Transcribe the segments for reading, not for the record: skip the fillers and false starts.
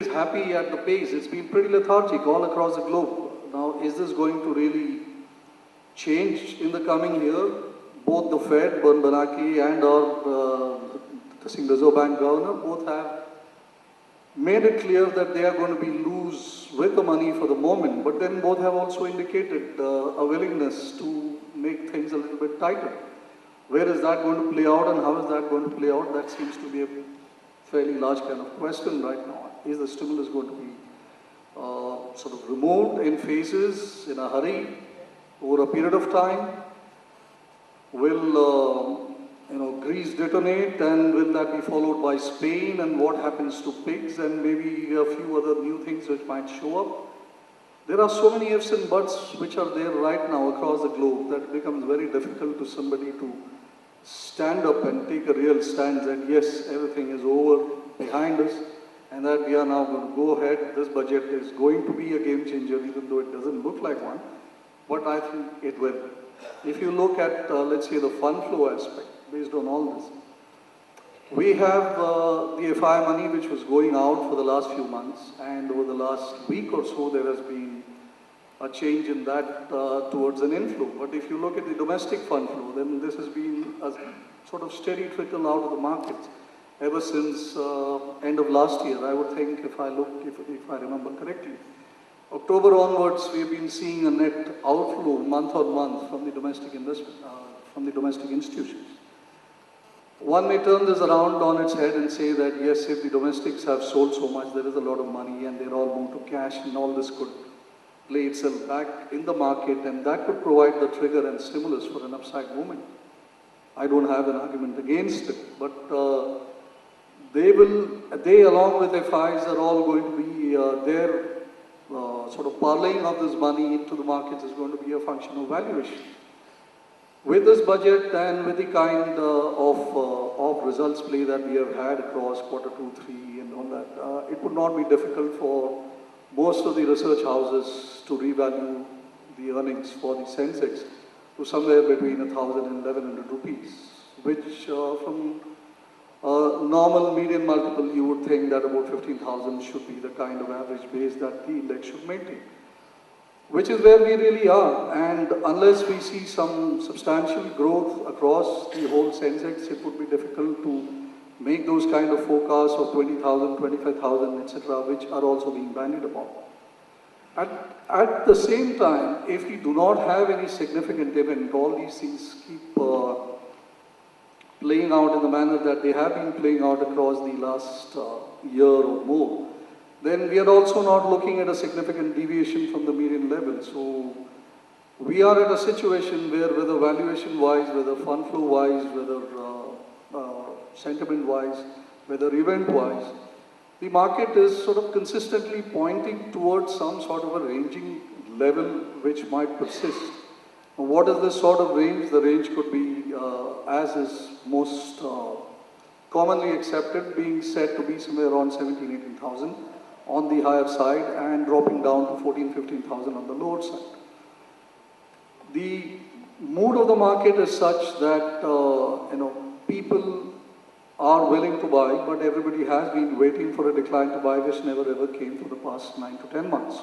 happy at the pace. It's been pretty lethargic all across the globe. Now, is this going to really change in the coming year? Both the Fed, Bernanke, and our the Reserve Bank governor both have made it clear that they are going to be loose with the money for the moment, but then both have also indicated a willingness to make things a little bit tighter. Where is that going to play out and how is that going to play out? That seems to be a fairly large kind of question right now. Is the stimulus going to be sort of removed in phases, in a hurry, over a period of time? Will Greece detonate, and will that be followed by Spain, and what happens to pigs, and maybe a few other new things which might show up? There are so many ifs and buts which are there right now across the globe that it becomes very difficult to somebody to stand up and take a real stand that yes, everything is over behind us and that we are now going to go ahead. This budget is going to be a game changer, even though it doesn't look like one, but I think it will. If you look at, let's say, the fund flow aspect, based on all this, we have the FI money which was going out for the last few months, and over the last week or so there has been a change in that towards an inflow. But if you look at the domestic fund flow, then this has been a sort of steady trickle out of the markets ever since end of last year. I would think, if I remember correctly, October onwards, we have been seeing a net outflow month on month from the domestic investment, from the domestic institutions. One may turn this around on its head and say that yes, if the domestics have sold so much, there is a lot of money and they're all moved to cash, and all this could play itself back in the market, and that could provide the trigger and stimulus for an upside movement. I don't have an argument against it, but they along with FIs are all going to be their sort of parlaying of this money into the markets is going to be a function of valuation. With this budget and with the kind of results play that we have had across quarter 2, 3 and all that, it would not be difficult for most of the research houses to revalue the earnings for the Sensex to somewhere between 1,000 and 1,100 rupees, which from a normal median multiple, you would think that about 15,000 should be the kind of average base that the index should maintain, which is where we really are. And unless we see some substantial growth across the whole Sensex, it would be difficult to make those kind of forecasts of 20,000, 25,000, etc., which are also being bandied about. At the same time, if we do not have any significant event, all these things keep playing out in the manner that they have been playing out across the last year or more, then we are also not looking at a significant deviation from the median level. So we are at a situation where, whether valuation-wise, whether fund flow-wise, whether sentiment-wise, whether event-wise, the market is sort of consistently pointing towards some sort of a ranging level which might persist. Now, what is this sort of range? The range could be, as is most commonly accepted, being said to be somewhere around 17,000, 18,000 on the higher side and dropping down to 14,000, 15,000 on the lower side. The mood of the market is such that people are willing to buy, but everybody has been waiting for a decline to buy, which never ever came for the past 9 to 10 months.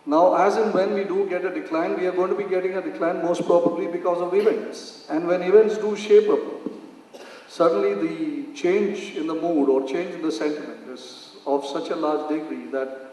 Now, as and when we do get a decline, we are going to be getting a decline most probably because of events. And when events do shape up, suddenly the change in the mood or change in the sentiment is of such a large degree that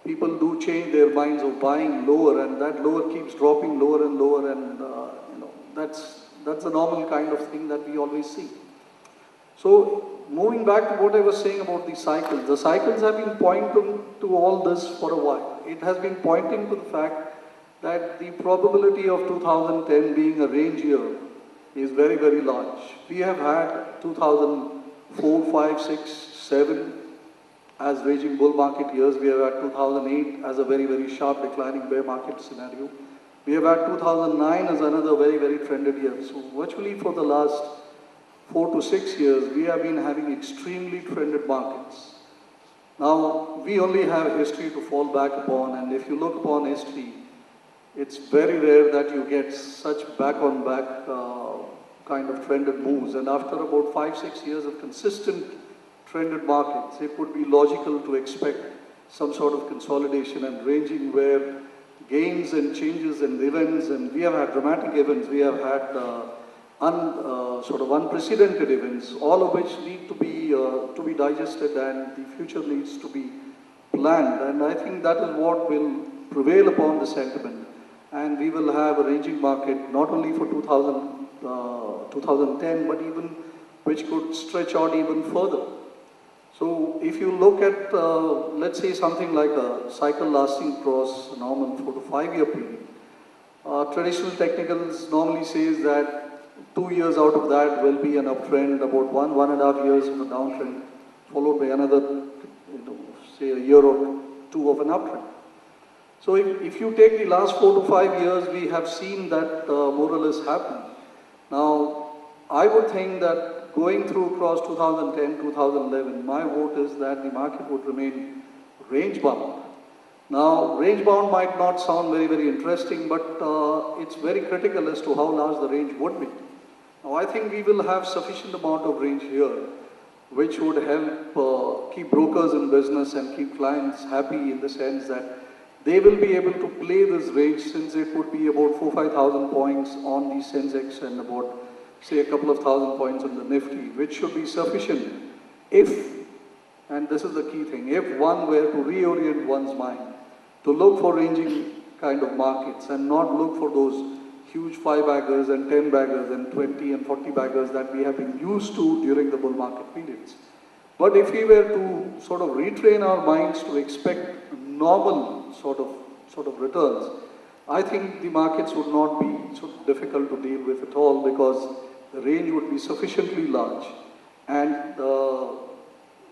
people do change their minds of buying lower, and that lower keeps dropping lower and lower, and that's the normal kind of thing that we always see. So, moving back to what I was saying about the cycles have been pointing to all this for a while. It has been pointing to the fact that the probability of 2010 being a range year is very, very large. We have had 2004, 5, 6, 7 as raging bull market years. We have had 2008 as a very, very sharp declining bear market scenario. We have had 2009 as another very, very trended year. So virtually for the last 4 to 6 years, we have been having extremely trended markets. Now, we only have history to fall back upon, and if you look upon history, it's very rare that you get such back-on-back kind of trended moves. And after about 5, 6 years of consistent trended markets, it would be logical to expect some sort of consolidation and ranging where gains and changes and events, and we have had dramatic events, we have had sort of unprecedented events, all of which need to be digested, and the future needs to be planned. And I think that is what will prevail upon the sentiment. And we will have a ranging market not only for 2010, but even which could stretch out even further. So if you look at, let's say something like a cycle lasting across a normal 4 to 5 year period, traditional technicals normally says that 2 years out of that will be an uptrend, about 1.5 years of a downtrend, followed by another, say a year or two of an uptrend. So if you take the last 4 to 5 years, we have seen that more or less happen. Now, I would think that going through across 2010, 2011, my vote is that the market would remain range bound. Now, range bound might not sound very, very interesting, but it's very critical as to how large the range would be. Now, I think we will have sufficient amount of range here, which would help keep brokers in business and keep clients happy in the sense that they will be able to play this range, since it would be about 4,000-5,000 points on the Sensex and about, say, a couple of thousand points on the Nifty, which should be sufficient if, and this is the key thing, if one were to reorient one's mind to look for ranging kind of markets and not look for those huge 5-baggers and 10-baggers and 20 and 40-baggers that we have been used to during the bull market periods. But if we were to sort of retrain our minds to expect normal sort of returns, I think the markets would not be so difficult to deal with at all, because the range would be sufficiently large, and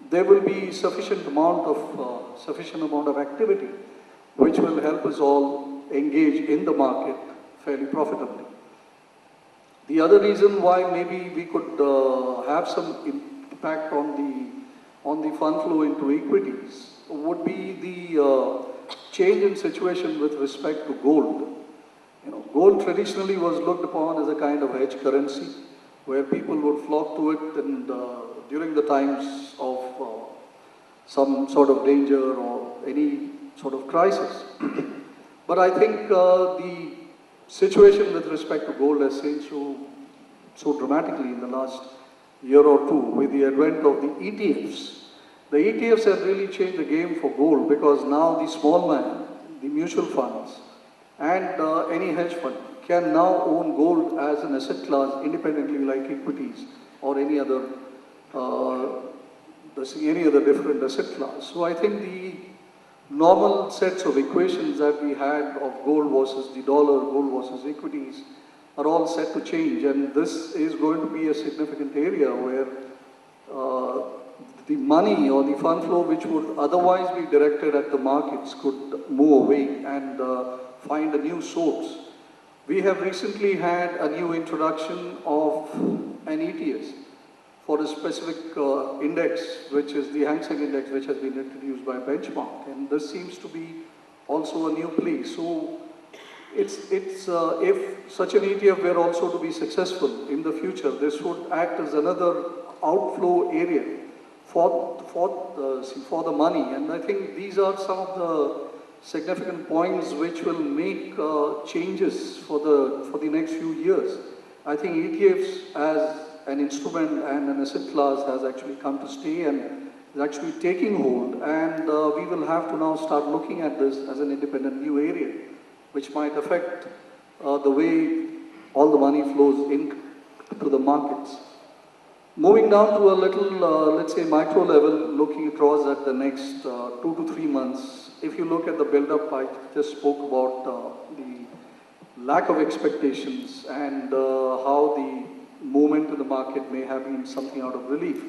there will be sufficient amount of activity which will help us all engage in the market fairly profitably. The other reason why maybe we could have some impact on the fund flow into equities would be the change in situation with respect to gold. Gold traditionally was looked upon as a kind of hedge currency, where people would flock to it and during the times of some sort of danger or any sort of crisis. But I think the situation with respect to gold has changed so dramatically in the last year or two with the advent of the ETFs. The ETFs have really changed the game for gold, because now the small man, the mutual funds, and any hedge fund can now own gold as an asset class independently, like equities or any other different asset class. So I think the normal sets of equations that we had of gold versus the dollar, gold versus equities, are all set to change, and this is going to be a significant area where the money or the fund flow which would otherwise be directed at the markets could move away and find a new source. We have recently had a new introduction of an ETS for a specific index, which is the Hang Seng Index, which has been introduced by Benchmark, and this seems to be also a new play. So if such an ETF were also to be successful in the future, this would act as another outflow area for the money, and I think these are some of the significant points which will make changes for the next few years. I think ETFs as an instrument and an asset class has actually come to stay and is actually taking hold, and we will have to now start looking at this as an independent new area, which might affect the way all the money flows into the markets. Moving down to a little, let's say, micro level, looking across at the next 2 to 3 months, if you look at the build-up, I just spoke about the lack of expectations and how the movement in the market may have been something out of relief.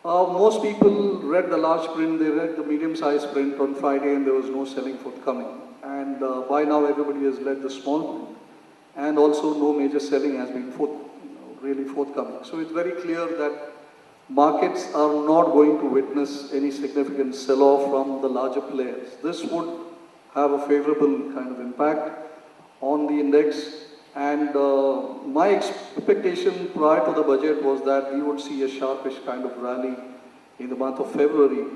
Most people read the large print, they read the medium-sized print on Friday, and there was no selling forthcoming. And by now everybody has read the small print, and also no major selling has been really forthcoming. So it's very clear that markets are not going to witness any significant sell-off from the larger players. This would have a favorable kind of impact on the index, and my expectation prior to the budget was that we would see a sharpish kind of rally in the month of February,